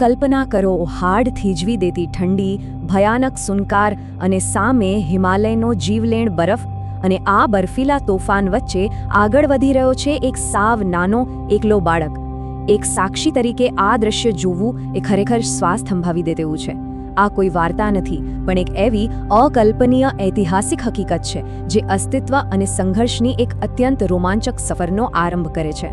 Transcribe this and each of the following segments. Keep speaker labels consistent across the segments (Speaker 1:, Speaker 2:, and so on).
Speaker 1: કલ્પના કરો, હાડ થીજવી દેતી ઠંડી, ભયાનક સુનકાર અને સામે હિમાલયનો જીવલેણ બરફ, અને આ બર્ફીલા તોફાન વચ્ચે આગળ વધી રહ્યો છે એક સાવ નાનો એકલો બાળક. એક સાક્ષી તરીકે આ દ્રશ્ય જોવું એ ખરેખર શ્વાસ થંભાવી દે તેવું છે. આ કોઈ વાર્તા નથી, પણ એક એવી અકલ્પનીય ઐતિહાસિક હકીકત છે જે અસ્તિત્વ અને સંઘર્ષની એક અત્યંત રોમાંચક સફરનો આરંભ કરે છે.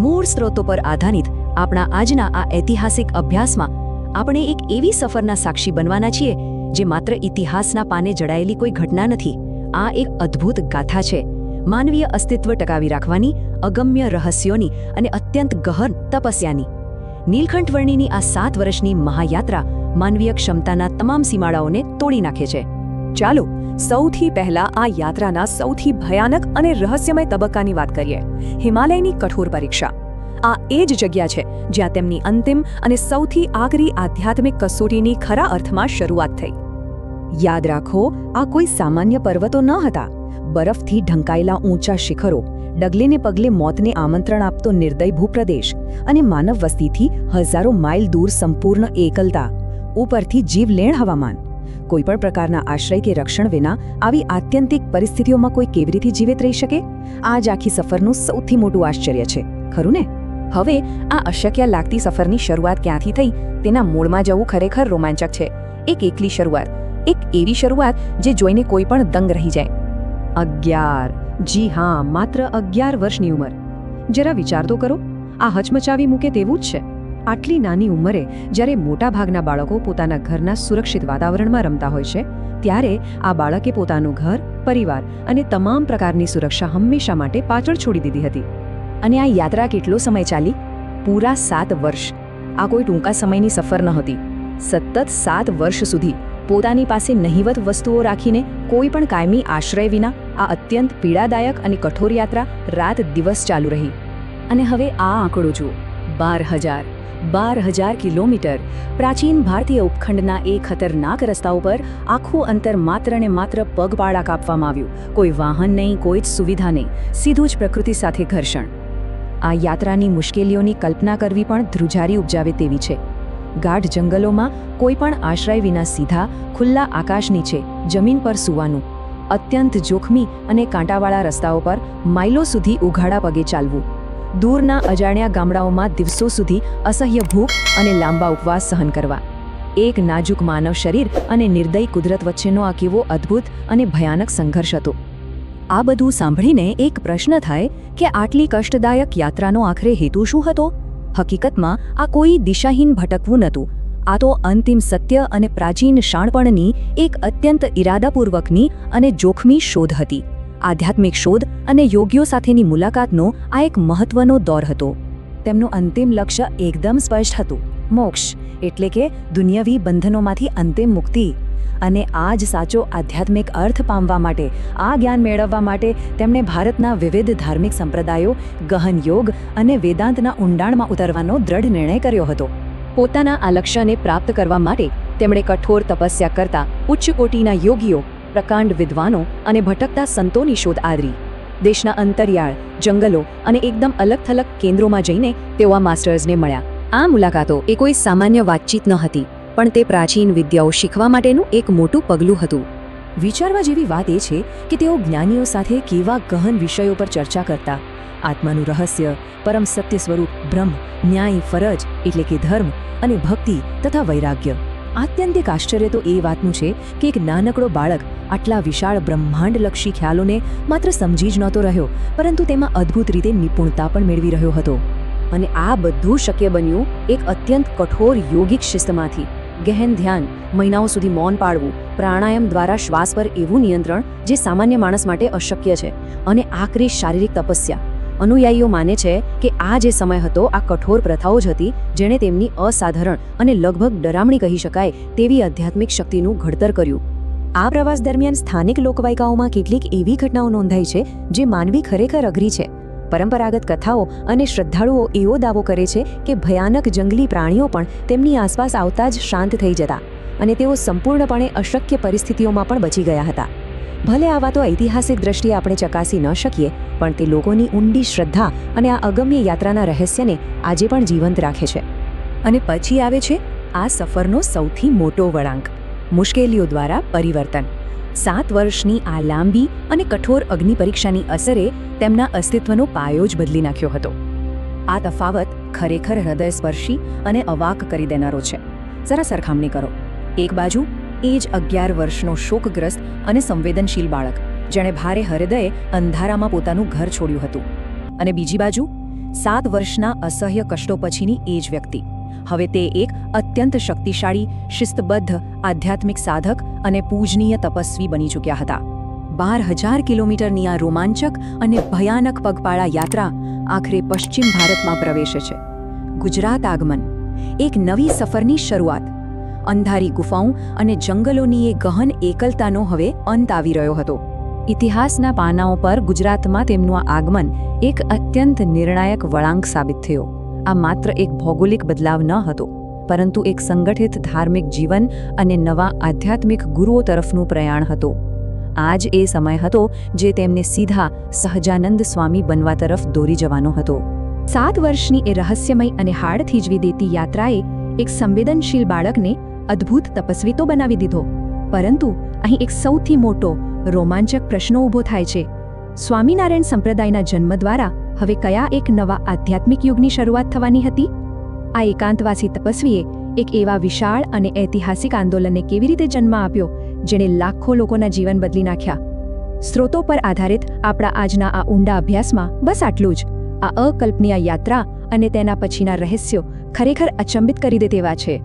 Speaker 1: મૂળ સ્ત્રોતો પર આધારિત આપણા આજના આ ઐતિહાસિક અભ્યાસમાં આપણે એક એવી સફરના સાક્ષી બનવાના છીએ જે માત્ર ઇતિહાસના પાને જડાયેલી કોઈ ઘટના નથી. આ એક અદ્ભુત ગાથા છે, માનવીય અસ્તિત્વ ટકાવી રાખવાની, અગમ્ય રહસ્યોની અને અત્યંત ગહન તપસ્યાની. નીલકંઠ વર્ણીની આ 7 વર્ષની મહાયાત્રા માનવીય ક્ષમતાના તમામ સીમાડાઓને તોડી નાખે છે. ચાલો સૌથી પહેલા આ યાત્રાના સૌથી ભયાનક અને રહસ્યમય તબક્કાની વાત કરીએ, હિમાલયની કઠોર પરીક્ષા. આ એ જ જગ્યા છે જ્યાં તેમની અંતિમ અને સૌથી આકરી આધ્યાત્મિક કસોટીની ખરા અર્થમાં શરૂઆત થઈ. યાદ રાખો, આ કોઈ સામાન્ય પર્વતો ન હતા. બરફથી ઢંકાયેલા ઊંચા શિખરો, ડગલેને પગલે મોતને આમંત્રણ આપતો નિર્દય ભૂપ્રદેશ અને માનવ વસ્તીથી હજારો માઇલ દૂર સંપૂર્ણ એકલતા, ઉપરથી જીવલેણ હવામાન. કોઈપણ પ્રકારના આશ્રય કે રક્ષણ વિના આવી આત્યંતિક પરિસ્થિતિઓમાં કોઈ કેવી રીતે જીવિત રહી શકે? આ જ આખી સફરનું સૌથી મોટું આશ્ચર્ય છે, ખરું ને? હવે આ અશક્ય લાગતી સફરની શરૂઆત ક્યાંથી થઈ તેના મૂળમાં જવું ખરેખર રોમાંચક છે. એક એકલી શરૂઆત, એક એવી શરૂઆત જે જોઈને કોઈ પણ દંગ રહી જાય. 11, જી હા, માત્ર 11 વર્ષની ઉંમર. જરા વિચાર તો કરો, આ હચમચાવી મૂકે તેવું જ છે. આટલી નાની ઉંમરે જ્યારે મોટાભાગના બાળકો પોતાના ઘરના સુરક્ષિત વાતાવરણમાં રમતા હોય છે, ત્યારે આ બાળકે પોતાનું ઘર, પરિવાર અને તમામ પ્રકારની સુરક્ષા હંમેશા માટે પાછળ છોડી દીધી હતી. અને આ યાત્રા કેટલો સમય ચાલી? પૂરા 7 વર્ષ. આ કોઈ ટૂંકા સમયની સફર નહોતી. સતત 7 વર્ષ સુધી પોતાની પાસે નહિવત વસ્તુઓ રાખીને, કોઈ પણ કાયમી આશ્રય વિના આ અત્યંત પીડાદાયક અને કઠોર યાત્રા રાત દિવસ ચાલુ રહી. અને હવે આ આંકડો જુઓ, 12,000 કિલોમીટર. પ્રાચીન ભારતીય ઉપખંડના એ ખતરનાક રસ્તાઓ પર આખું અંતર માત્ર ને માત્ર પગપાળા કાપવામાં આવ્યું. કોઈ વાહન નહીં, કોઈ જ સુવિધા નહીં, સીધું જ પ્રકૃતિ સાથે ઘર્ષણ. આ યાત્રાની મુશ્કેલીઓની કલ્પના કરવી પણ ધ્રુજારી ઉપજાવે તેવી છે. ગાઢ જંગલોમાં કોઈ પણ આશ્રય વિના સીધા ખુલ્લા આકાશ નીચે જમીન પર સૂવાનું, અત્યંત જોખમી અને કાંટાવાળા રસ્તાઓ પર માઇલો સુધી ઉઘાડા પગે ચાલવું, દૂરના અજાણ્યા ગામડાઓમાં દિવસો સુધી અસહ્ય ભૂખ અને લાંબા ઉપવાસ સહન કરવા. એક નાજુક માનવ શરીર અને નિર્દય કુદરત વચ્ચેનો આ કેવો અદ્ભુત અને ભયાનક સંઘર્ષ હતો. આ બધું સાંભળીને એક પ્રશ્ન થાય કે આટલી કષ્ટદાયક યાત્રાનો આખરે હેતુ શું હતો? હકીકતમાં આ કોઈ દિશાહીન ભટકવું નહોતું. આ તો અંતિમ સત્ય અને પ્રાચીન શાણપણની એક અત્યંત ઇરાદાપૂર્વકની અને જોખમી શોધ હતી. આધ્યાત્મિક શોધ અને યોગીઓ સાથેની મુલાકાતનો આ એક મહત્વનો દોર હતો. તેમનું અંતિમ લક્ષ્ય એકદમ સ્પષ્ટ હતું, મોક્ષ, એટલે કે દુનિયાવી બંધનોમાંથી અંતિમ મુક્તિ. અને આ જ સાચો આધ્યાત્મિક અર્થ પામવા માટે, આ જ્ઞાન મેળવવા માટે તેમણે ભારતના વિવિધ ધાર્મિક સંપ્રદાયો, ગહન યોગ અને વેદાંતના ઊંડાણમાં ઉતરવાનો દ્રઢ નિર્ણય કર્યો હતો. પોતાના આ લક્ષ્યને પ્રાપ્ત કરવા માટે તેમણે કઠોર તપસ્યા કરતા ઉચ્ચ કોટીના યોગીઓ, પ્રકાંડ વિદ્વાનો અને ભટકતા સંતોની શોધ આદરી. દેશના અંતરિયાળ, જંગલો અને એકદમ અલગ થલગ કેન્દ્રોમાં જઈને તેઓ આ માસ્ટર્સને મળ્યા. આ મુલાકાતો એ કોઈ સામાન્ય વાતચીત ન હતી, પણ તે પ્રાચીન વિદ્યાઓ શીખવા માટેનું એક મોટું પગલું હતું. વિચારવા જેવી વાત એ છે કે તેઓ જ્ઞાનીઓ સાથે કેવા ગહન વિષયો પર ચર્ચા કરતા. આત્માનું રહસ્ય, પરમ સત્ય સ્વરૂપ બ્રહ્મ, ન્યાય, ફરજ એટલે કે ધર્મ અને ભક્તિ તથા વૈરાગ્ય. આત્યંતિક આશ્ચર્ય તો એ વાતનું છે કે એક નાનકડો બાળક આટલા વિશાળ બ્રહ્માંડલક્ષી ખ્યાલોને માત્ર સમજી જ નહોતો રહ્યો, પરંતુ તેમાં અદ્ભુત રીતે નિપુણતા પણ મેળવી રહ્યો હતો. અને આ બધું શક્ય બન્યું એક અત્યંત કઠોર યોગિક શિસ્તમાંથી. ગહેન ધ્યાન, મહિનાઓ સુધી મૌન પાળવું, પ્રાણાયામ દ્વારા શ્વાસ પર એવું નિયંત્રણ જે સામાન્ય માણસ માટે અશક્ય છે, અને આકરી શારીરિક તપસ્યા. અનુયાયીઓ માને છે કે આ જે સમય હતો, આ કઠોર પ્રથાઓ જ હતી જેણે તેમની અસાધારણ અને લગભગ ડરામણી કહી શકાય તેવી આધ્યાત્મિક શક્તિનું ઘડતર કર્યું. આ પ્રવાસ દરમિયાન સ્થાનિક લોકવાયકાઓમાં કેટલીક એવી ઘટનાઓ નોંધાઈ છે જે માનવી ખરેખર અઘરી છે. પરંપરાગત કથાઓ અને શ્રદ્ધાળુઓ એવો દાવો કરે છે કે ભયાનક જંગલી પ્રાણીઓ પણ તેમની આસપાસ આવતા જ શાંત થઈ જતા, અને તેઓ સંપૂર્ણપણે અશક્ય પરિસ્થિતિઓમાં પણ બચી ગયા હતા. ભલે આ વાતો ઐતિહાસિક દ્રષ્ટિએ આપણે ચકાસી ન શકીએ, પણ તે લોકોની ઊંડી શ્રદ્ધા અને આ અગમ્ય યાત્રાના રહસ્યને આજે પણ જીવંત રાખે છે. અને પછી આવે છે આ સફરનો સૌથી મોટો વળાંક, મુશ્કેલીઓ દ્વારા પરિવર્તન. 7 વર્ષની આ લાંબી અને કઠોર અગ્નિ પરીક્ષાની અસરે તેમના અસ્તિત્વનો પાયો જ બદલી નાખ્યો હતો. આ તફાવત ખરેખર હૃદયસ્પર્શી અને અવાક કરી દેનારો છે. જરા સરખામણી કરો. એક બાજુ એ જ 11 વર્ષનો શોકગ્રસ્ત અને સંવેદનશીલ બાળક, જેણે ભારે હૃદયે અંધારામાં પોતાનું ઘર છોડ્યું હતું, અને બીજી બાજુ 7 વર્ષના અસહ્ય કષ્ટો પછીની એ જ વ્યક્તિ. હવે તે એક અત્યંત શક્તિશાળી, શિસ્તબદ્ધ આધ્યાત્મિક સાધક અને પૂજનીય તપસ્વી બની ચૂક્યા હતા. 12,000 કિલોમીટરની આ રોમાંચક અને ભયાનક પગપાળા યાત્રા આખરે પશ્ચિમ ભારતમાં પ્રવેશે છે. ગુજરાત આગમન, એક નવી સફરની શરૂઆત. અંધારી ગુફાઓ અને જંગલોની એ ગહન એકલતાનો હવે અંત આવી રહ્યો હતો. ઇતિહાસના પાનાઓ પર ગુજરાતમાં તેમનું આ આગમન એક અત્યંત નિર્ણાયક વળાંક સાબિત થયો. આ માત્ર એક ભૌગોલિક બદલાવ ન હતો, પરંતુ એક સંગઠિત ધાર્મિક જીવન અને નવા આધ્યાત્મિક ગુરુઓ તરફનું પ્રયાણ હતો. આ જ એ સમય હતો જે તેમને સીધા સહજાનંદ સ્વામી બનવા તરફ દોરી જવાનો હતો. 7 વર્ષની એ રહસ્યમય અને હાડ થીજવી દેતી યાત્રાએ એક સંવેદનશીલ બાળકને અદ્ભુત તપસ્વી તો બનાવી દીધો, પરંતુ અહીં એક સૌથી મોટો રોમાંચક પ્રશ્ન ઊભો થાય છે. સ્વામિનારાયણ સંપ્રદાયના જન્મ દ્વારા હવે કયા એક નવા આધ્યાત્મિક યુગની શરૂઆત થવાની હતી? આ એકાંતવાસી તપસ્વીએ એક એવા વિશાળ અને ઐતિહાસિક આંદોલનને કેવી રીતે જન્મ આપ્યો, જેણે લાખો લોકોના જીવન બદલી નાખ્યા? સ્ત્રોતો પર આધારિત આપણા આજના આ ઊંડા અભ્યાસમાં બસ આટલું જ. આ અકલ્પનીય યાત્રા અને તેના પછીના રહસ્યો ખરેખર અચંબિત કરી દે તેવા છે.